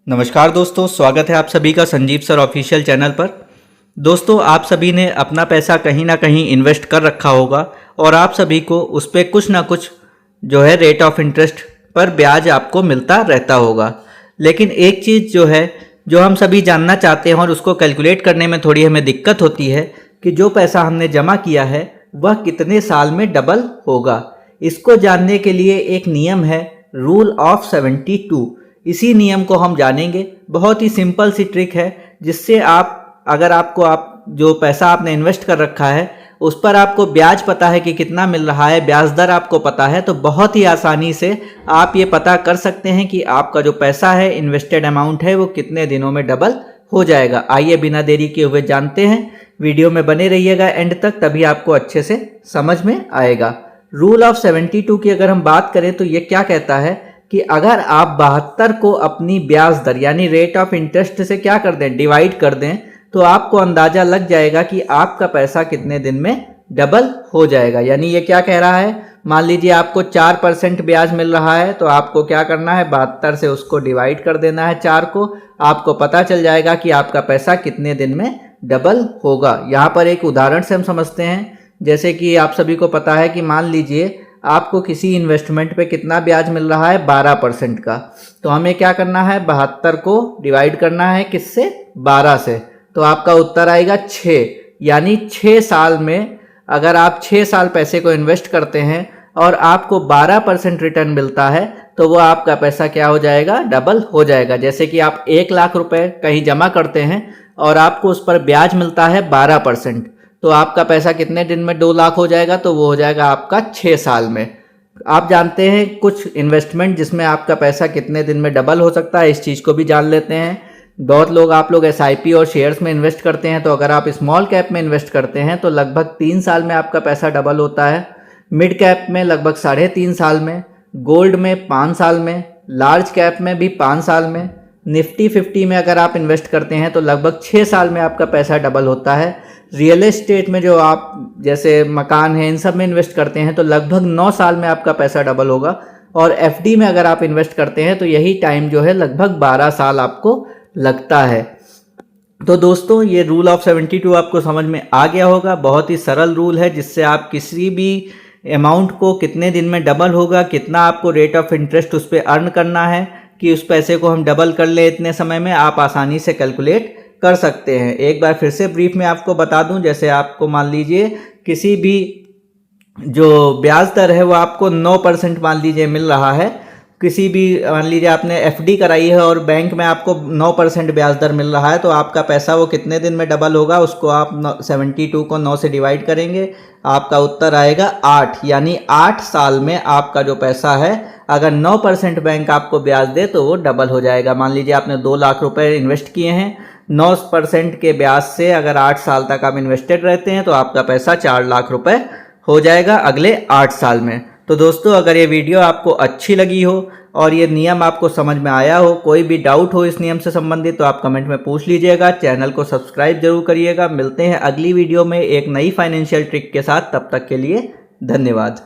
नमस्कार दोस्तों, स्वागत है आप सभी का संजीव सर ऑफिशियल चैनल पर। दोस्तों, आप सभी ने अपना पैसा कहीं ना कहीं इन्वेस्ट कर रखा होगा और आप सभी को उस पर कुछ ना कुछ जो है रेट ऑफ इंटरेस्ट पर ब्याज आपको मिलता रहता होगा। लेकिन एक चीज़ जो है जो हम सभी जानना चाहते हैं और उसको कैलकुलेट करने में थोड़ी हमें दिक्कत होती है कि जो पैसा हमने जमा किया है वह कितने साल में डबल होगा। इसको जानने के लिए एक नियम है, रूल ऑफ 72। इसी नियम को हम जानेंगे। बहुत ही सिंपल सी ट्रिक है जिससे अगर आप जो पैसा आपने इन्वेस्ट कर रखा है उस पर आपको ब्याज पता है कि कितना मिल रहा है, ब्याज दर आपको पता है, तो बहुत ही आसानी से आप ये पता कर सकते हैं कि आपका जो पैसा है, इन्वेस्टेड अमाउंट है, वो कितने दिनों में डबल हो जाएगा। आइए बिना देरी किए हुए जानते हैं। वीडियो में बने रहिएगा एंड तक, तभी आपको अच्छे से समझ में आएगा। रूल ऑफ 72 की अगर हम बात करें तो ये क्या कहता है कि अगर आप 72 को अपनी ब्याज दर यानी रेट ऑफ इंटरेस्ट से क्या कर दें, डिवाइड कर दें, तो आपको अंदाजा लग जाएगा कि आपका पैसा कितने दिन में डबल हो जाएगा। यानी ये क्या कह रहा है, मान लीजिए आपको 4% ब्याज मिल रहा है, तो आपको क्या करना है, 72 से उसको डिवाइड कर देना है 4 को। आपको पता चल जाएगा कि आपका पैसा कितने दिन में डबल होगा। यहाँ पर एक उदाहरण से हम समझते हैं। जैसे कि आप सभी को पता है कि मान लीजिए आपको किसी इन्वेस्टमेंट पे कितना ब्याज मिल रहा है, 12% का। तो हमें क्या करना है, 72 को डिवाइड करना है किससे, 12 से। तो आपका उत्तर आएगा 6। यानी 6 साल में अगर आप 6 साल पैसे को इन्वेस्ट करते हैं और आपको 12% रिटर्न मिलता है तो वो आपका पैसा क्या हो जाएगा, डबल हो जाएगा। जैसे कि आप 1 लाख रुपए कहीं जमा करते हैं और आपको उस पर ब्याज मिलता है 12%, तो आपका पैसा कितने दिन में 2 लाख हो जाएगा, तो वो हो जाएगा आपका 6 साल में। आप जानते हैं कुछ इन्वेस्टमेंट जिसमें आपका पैसा कितने दिन में डबल हो सकता है, इस चीज़ को भी जान लेते हैं। बहुत लोग आप लोग SIP और शेयर्स में इन्वेस्ट करते हैं, तो अगर आप स्मॉल कैप में इन्वेस्ट करते हैं तो लगभग 3 साल में आपका पैसा डबल होता है, मिड कैप में लगभग 3.5 साल में, गोल्ड में 5 साल में, लार्ज कैप में भी 5 साल में, निफ्टी 50 में अगर आप इन्वेस्ट करते हैं तो लगभग 6 साल में आपका पैसा डबल होता है। रियल एस्टेट में जो आप जैसे मकान है इन सब में इन्वेस्ट करते हैं तो लगभग 9 साल में आपका पैसा डबल होगा। और FD में अगर आप इन्वेस्ट करते हैं तो यही टाइम जो है लगभग 12 साल आपको लगता है। तो दोस्तों, ये रूल ऑफ 72 आपको समझ में आ गया होगा। बहुत ही सरल रूल है जिससे आप किसी भी अमाउंट को कितने दिन में डबल होगा, कितना आपको रेट ऑफ इंटरेस्ट उस पर अर्न करना है कि उस पैसे को हम डबल कर ले इतने समय में, आप आसानी से कैलकुलेट कर सकते हैं। एक बार फिर से ब्रीफ में आपको बता दूं, जैसे आपको मान लीजिए किसी भी जो ब्याज दर है वो आपको 9% मान लीजिए मिल रहा है। किसी भी मान लीजिए आपने FD कराई है और बैंक में आपको 9% ब्याज दर मिल रहा है, तो आपका पैसा वो कितने दिन में डबल होगा, उसको आप 72 को 9 से डिवाइड करेंगे, आपका उत्तर आएगा 8। यानी 8 साल में आपका जो पैसा है, अगर 9% बैंक आपको ब्याज दे तो वो डबल हो जाएगा। मान लीजिए आपने 2 लाख रुपए इन्वेस्ट किए हैं, 9% के ब्याज से अगर 8 साल तक आप इन्वेस्टेड रहते हैं तो आपका पैसा 4 लाख रुपए हो जाएगा अगले 8 साल में। तो दोस्तों, अगर ये वीडियो आपको अच्छी लगी हो और ये नियम आपको समझ में आया हो, कोई भी डाउट हो इस नियम से संबंधित, तो आप कमेंट में पूछ लीजिएगा। चैनल को सब्सक्राइब जरूर करिएगा। मिलते हैं अगली वीडियो में एक नई फाइनेंशियल ट्रिक के साथ। तब तक के लिए धन्यवाद।